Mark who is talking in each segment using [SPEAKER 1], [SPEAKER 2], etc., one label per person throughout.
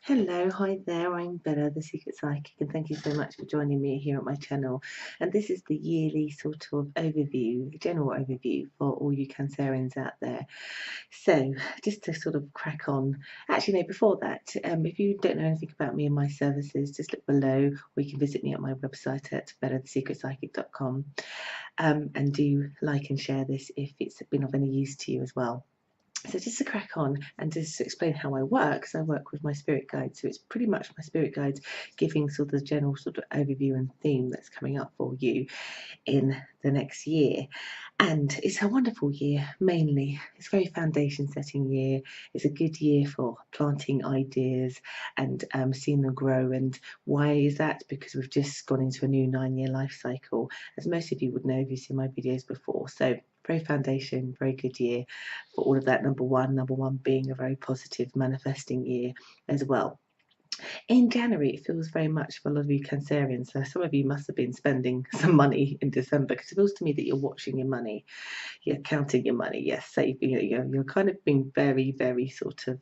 [SPEAKER 1] Hello, hi there, I'm Bella, the Secret Psychic, and thank you so much for joining me here at my channel. And this is the yearly sort of overview, the general overview for all you Cancerians out there. So, just to sort of crack on, actually, no, before that, if you don't know anything about me and my services, just look below, or you can visit me at my website at bellathesecretpsychic.com, and do like and share this if it's been of any use to you as well. So just to crack on and just to explain how I work, so I work with my spirit guides. So it's pretty much my spirit guides giving sort of the general sort of overview and theme that's coming up for you in the next year. And it's a wonderful year, mainly. It's a very foundation setting year. It's a good year for planting ideas and seeing them grow. And why is that? Because we've just gone into a new 9-year life cycle, as most of you would know if you've seen my videos before. So very foundation, very good year for all of that. Number one being a very positive manifesting year as well. In January, it feels very much for a lot of you Cancerians. So some of you must have been spending some money in December, because it feels to me that you're watching your money, you're counting your money, yes, saving. You're kind of being very, very sort of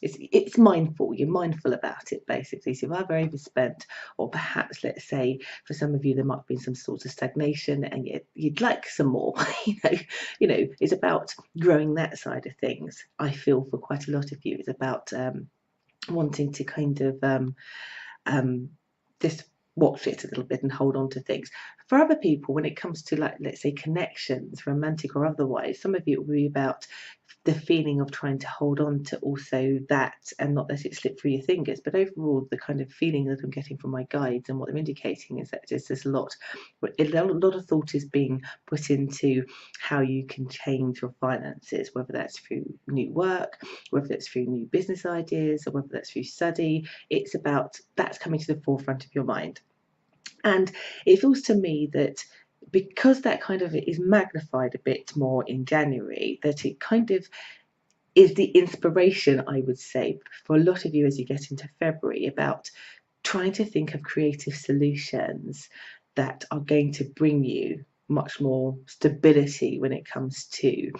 [SPEAKER 1] it's mindful. You're mindful about it, basically. So if I've overspent, or perhaps, let's say, for some of you there might have been some sort of stagnation, and you'd like some more. It's about growing that side of things. I feel for quite a lot of you, it's about wanting to kind of just watch it a little bit and hold on to things. For other people, when it comes to, like, let's say, connections, romantic or otherwise, some of it will be about the feeling of trying to hold on to also that and not let it slip through your fingers. But overall, the kind of feeling that I'm getting from my guides and what they're indicating is that there's a lot of thought is being put into how you can change your finances, whether that's through new work, whether that's through new business ideas, or whether that's through study. It's about that's coming to the forefront of your mind. And it feels to me that because that kind of is magnified a bit more in January, that it kind of is the inspiration, I would say, for a lot of you as you get into February, about trying to think of creative solutions that are going to bring you much more stability when it comes to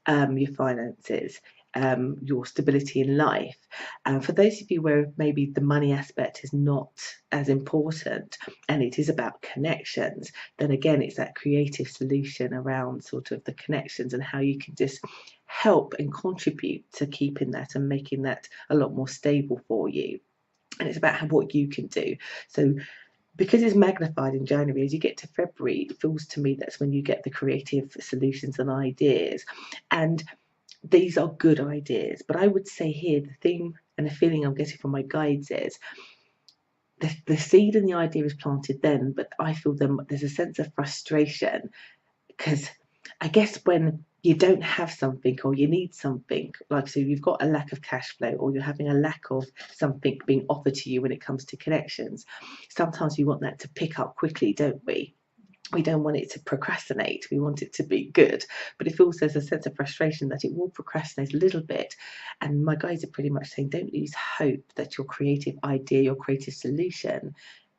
[SPEAKER 1] your finances, your stability in life. For those of you where maybe the money aspect is not as important and it is about connections, then again it's that creative solution around sort of the connections and how you can just help and contribute to keeping that and making that a lot more stable for you. And it's about what you can do. So because it's magnified in January, as you get to February, it feels to me that's when you get the creative solutions and ideas. And these are good ideas. But I would say here, the theme and the feeling I'm getting from my guides is the seed and the idea is planted then, but I feel there's a sense of frustration, because I guess when you don't have something or you need something, like, so you've got a lack of cash flow or you're having a lack of something being offered to you when it comes to connections, sometimes we want that to pick up quickly, don't we? We don't want it to procrastinate, we want it to be good. But it also has a sense of frustration that it will procrastinate a little bit. And my guides are pretty much saying, don't lose hope that your creative idea, your creative solution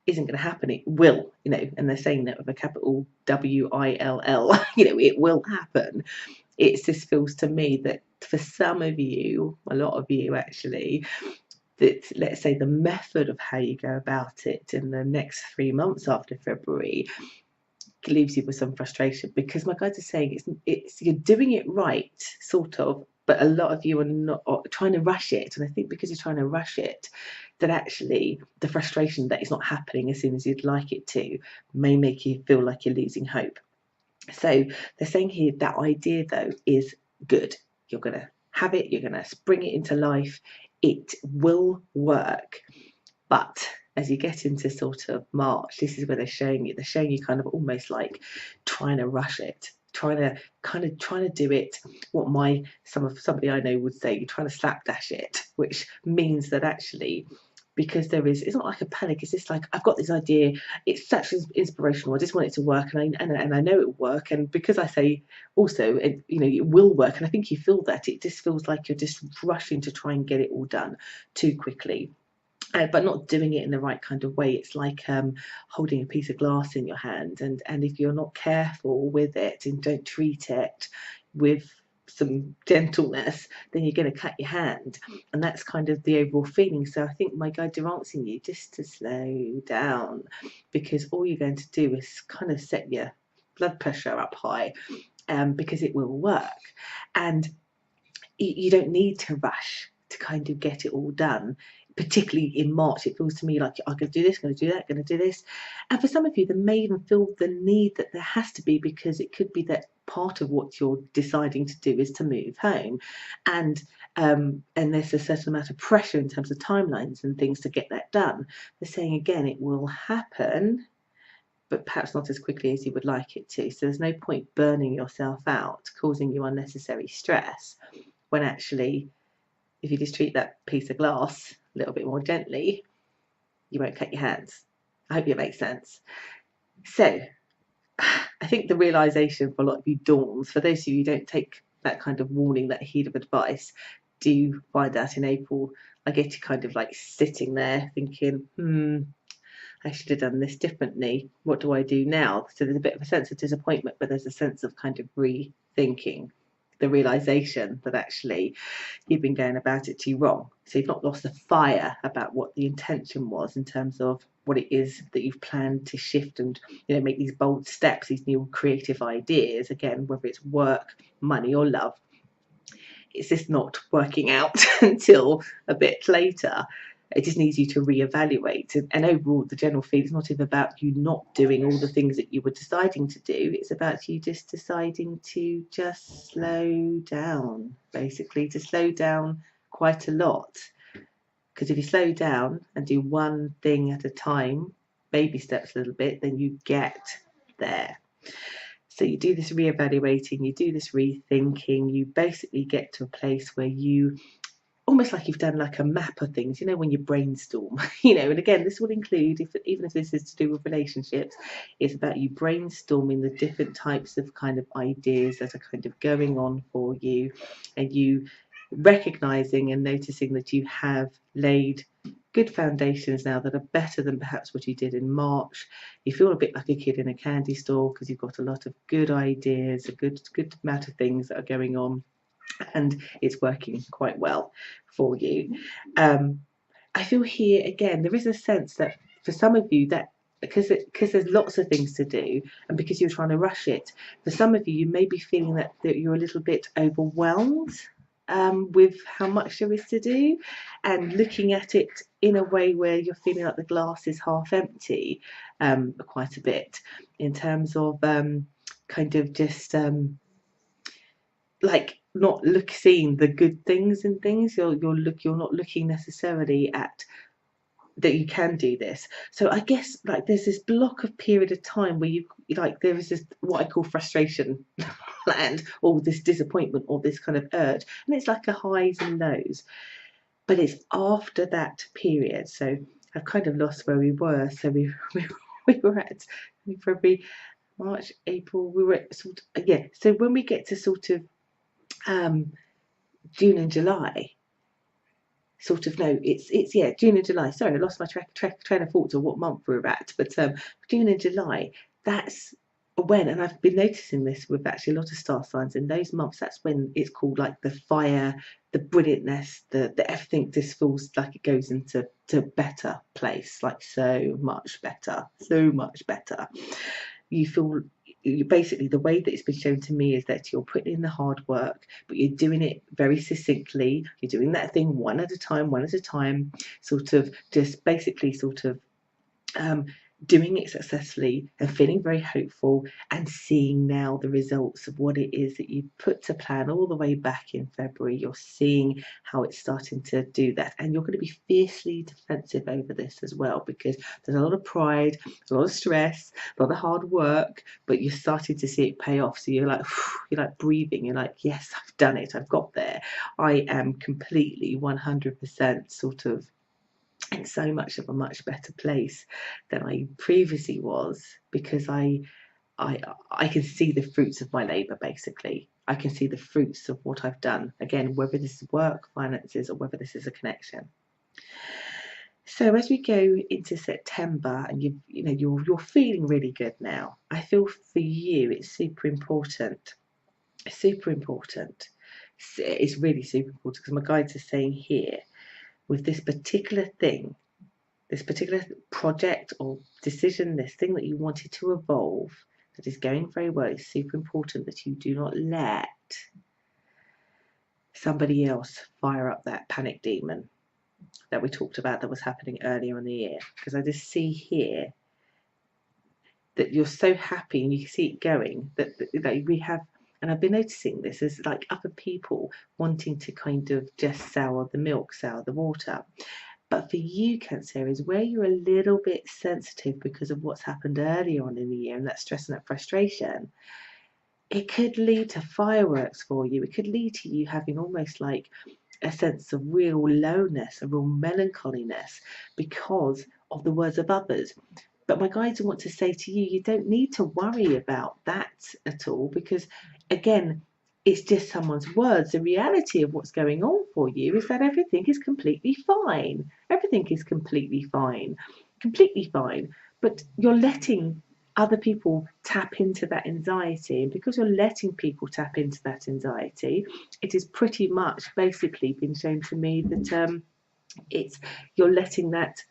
[SPEAKER 1] isn't going to happen. It will, and they're saying that with a capital WILL, it will happen. It just feels to me that for some of you, a lot of you actually, that, let's say, the method of how you go about it in the next 3 months after February leaves you with some frustration, because my guides are saying it's you're doing it right, sort of, but a lot of you are not, are trying to rush it. And I think because you're trying to rush it, that actually the frustration that it's not happening as soon as you'd like it to may make you feel like you're losing hope. So they're saying here that idea, though, is good. You're going to have it, you're going to spring it into life, it will work. But as you get into sort of March, this is where they're showing you kind of almost like trying to rush it, trying to do it what somebody I know would say, you're trying to slapdash it, which means that actually, because it's not like a panic, it's just like, I've got this idea, it's such inspirational, I just want it to work, and I know it will work. And because I say also, it will work, and I think you feel that, it just feels like you're just rushing to try and get it all done too quickly. But not doing it in the right kind of way. It's like holding a piece of glass in your hand, and if you're not careful with it and don't treat it with some gentleness, then you're going to cut your hand. And that's kind of the overall feeling. So I think my guides are asking you just to slow down, because all you're going to do is kind of set your blood pressure up high, because it will work. And you don't need to rush to kind of get it all done. Particularly in March, it feels to me like I'm going to do this, going to do that, going to do this. And for some of you, there may even feel the need that there has to be, because it could be that part of what you're deciding to do is to move home, and there's a certain amount of pressure in terms of timelines and things to get that done. They're saying again, it will happen, but perhaps not as quickly as you would like it to. So there's no point burning yourself out, causing you unnecessary stress, when actually, if you just treat that piece of glass a little bit more gently, you won't cut your hands. I hope it makes sense. So I think the realization for a lot of you dawns. For those of you who don't take that kind of warning, that heed of advice, do find out in April. I get you kind of like sitting there thinking, I should have done this differently. What do I do now? So there's a bit of a sense of disappointment, but there's a sense of kind of rethinking, the realization that actually you've been going about it too wrong. So you've not lost the fire about what the intention was in terms of what it is that you've planned to shift and, you know, make these bold steps, these new creative ideas, again, whether it's work, money or love. It's just not working out until a bit later. It just needs you to reevaluate. And overall, the general feel is not even about you not doing all the things that you were deciding to do. It's about you just deciding to just slow down, basically, to slow down quite a lot. Because if you slow down and do one thing at a time, baby steps a little bit, then you get there. So you do this reevaluating, you do this rethinking, you basically get to a place where you, almost like you've done like a map of things, you know, when you brainstorm, you know, and again, this will include, even if this is to do with relationships, it's about you brainstorming the different types of kind of ideas that are kind of going on for you, and you recognizing and noticing that you have laid good foundations now that are better than perhaps what you did in March. You feel a bit like a kid in a candy store because you've got a lot of good ideas, a good amount of things that are going on, and it's working quite well for you. I feel here again, there is a sense that for some of you, that because there's lots of things to do, and because you're trying to rush it, for some of you, you may be feeling that you're a little bit overwhelmed with how much there is to do, and looking at it in a way where you're feeling like the glass is half empty quite a bit, in terms of kind of just like not seeing the good things in things. You're not looking necessarily at that you can do this. So I guess like there's this block of period of time where you like there is this what I call frustration land, or this disappointment, or this kind of urge, and it's like a highs and lows, but it's after that period. So I've kind of lost where we were. So we were at February, March, April. We were at sort of, yeah. So when we get to sort of June and July, sort of, no, it's yeah, June and July. Sorry, I lost my train of thought to what month we're at, but June and July, that's when, and I've been noticing this with actually a lot of star signs in those months, that's when it's called like the fire, the brilliantness, the everything just feels like it goes into better place, like so much better. You feel, you basically, the way that it's been shown to me is that you're putting in the hard work, but you're doing it very succinctly. You're doing that thing one at a time, sort of just basically sort of doing it successfully and feeling very hopeful, and seeing now the results of what it is that you put to plan all the way back in February. You're seeing how it's starting to do that, and you're going to be fiercely defensive over this as well, because there's a lot of pride, a lot of stress, a lot of hard work, but you're starting to see it pay off. So you're like breathing, you're like, yes, I've done it, I've got there, I am completely 100% sort of in so much of a much better place than I previously was, because I can see the fruits of my labour. Basically, I can see the fruits of what I've done, again, whether this is work, finances, or whether this is a connection. So as we go into September, and you're feeling really good now, I feel for you it's super important it's really super important because my guides are saying here, with this particular thing, this particular project or decision, this thing that you wanted to evolve, that is going very well, it's super important that you do not let somebody else fire up that panic demon that we talked about that was happening earlier in the year. Because I just see here that you're so happy and you see it going that we have, and I've been noticing this as like other people wanting to kind of just sour the milk, sour the water. But for you, Cancer, is where you're a little bit sensitive because of what's happened earlier on in the year and that stress and that frustration. It could lead to fireworks for you. It could lead to you having almost like a sense of real lowness, a real melancholiness because of the words of others. But my guides want to say to you, you don't need to worry about that at all because, again, it's just someone's words. The reality of what's going on for you is that everything is completely fine. Everything is completely fine, completely fine. But you're letting other people tap into that anxiety. And because you're letting people tap into that anxiety, it is pretty much basically been shown to me that you're letting that,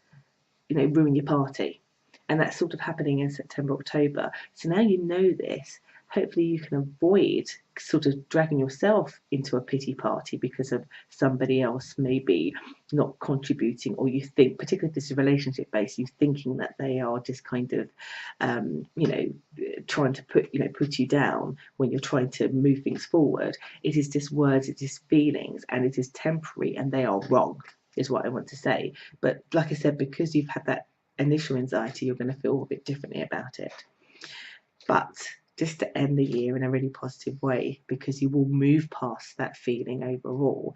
[SPEAKER 1] ruin your party. And that's sort of happening in September, October. So now you know this. Hopefully you can avoid sort of dragging yourself into a pity party because of somebody else maybe not contributing, or you think, particularly if this is relationship based, you thinking that they are just kind of, trying to put you down when you're trying to move things forward. It is just words, it is feelings, and it is temporary, and they are wrong, is what I want to say. But like I said, because you've had that initial anxiety, you're going to feel a bit differently about it. But just to end the year in a really positive way, because you will move past that feeling overall.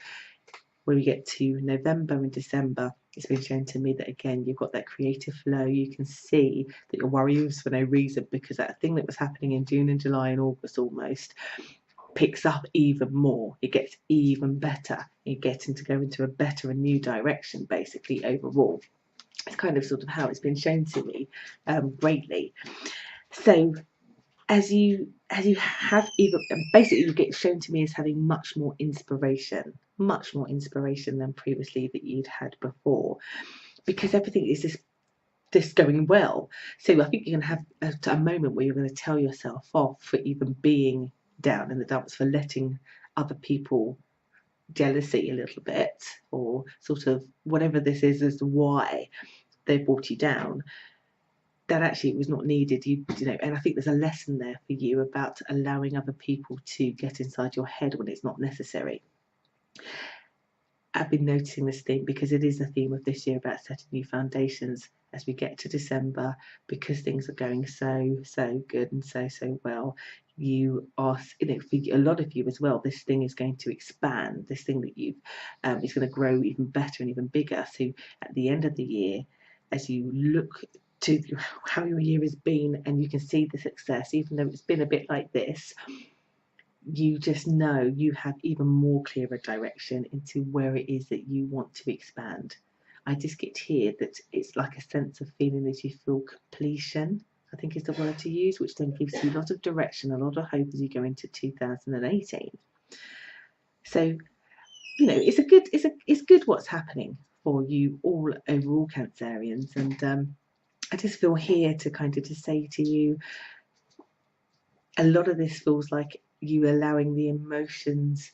[SPEAKER 1] When we get to November and December, it's been shown to me that again you've got that creative flow. You can see that your worries for no reason, because that thing that was happening in June and July and August almost picks up even more. It gets even better. You're getting to go into a better and new direction basically overall. It's kind of sort of how it's been shown to me greatly. So as you have even basically, you get shown to me as having much more inspiration than previously that you'd had before, because everything is just going well. So I think you're going to have a moment where you're going to tell yourself off for even being down in the dumps, for letting other people jealousy a little bit, or sort of whatever this is as to why they brought you down, that actually it was not needed. And I think there's a lesson there for you about allowing other people to get inside your head when it's not necessary. I've been noticing this theme because it is the theme of this year about setting new foundations as we get to December, because things are going so good and so well. You are, for a lot of you as well, this thing is going to expand. This thing that you've is going to grow even better and even bigger. So at the end of the year, as you look to how your year has been and you can see the success, even though it's been a bit like this, you just know you have even more clearer direction into where it is that you want to expand. I just get here that it's like a sense of feeling that you feel completion, I think is the word to use, which then gives you a lot of direction, a lot of hope as you go into 2018. So, it's good what's happening for you all overall, Cancerians. And I just feel here to kind of to say to you, a lot of this feels like you allowing the emotions,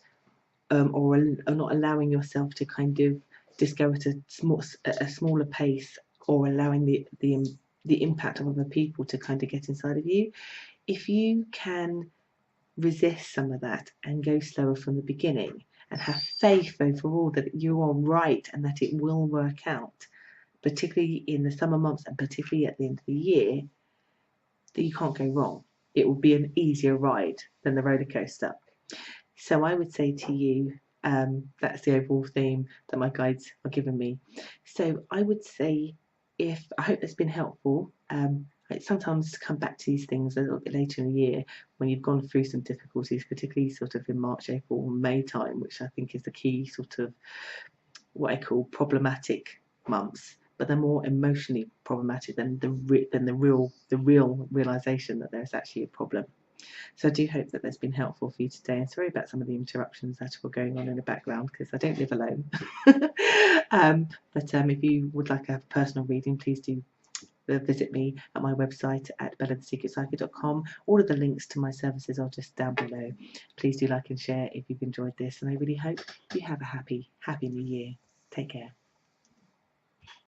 [SPEAKER 1] or not allowing yourself to kind of just go at a smaller pace, or allowing the impact of other people to kind of get inside of you. If you can resist some of that and go slower from the beginning, and have faith overall that you are right and that it will work out, particularly in the summer months and particularly at the end of the year, that you can't go wrong. It will be an easier ride than the roller coaster. So I would say to you, that's the overall theme that my guides are giving me. So I would say, I hope that's been helpful. Sometimes come back to these things a little bit later in the year when you've gone through some difficulties, particularly sort of in March, April, May time, which I think is the key sort of what I call problematic months, but they're more emotionally problematic than the real realization that there's actually a problem. So I do hope that that's been helpful for you today, and sorry about some of the interruptions that were going on in the background because I don't live alone. But if you would like a personal reading, please do visit me at my website at bellathesecretpsychic.com. All of the links to my services are just down below. Please do like and share if you've enjoyed this, and I really hope you have a happy new year. Take care.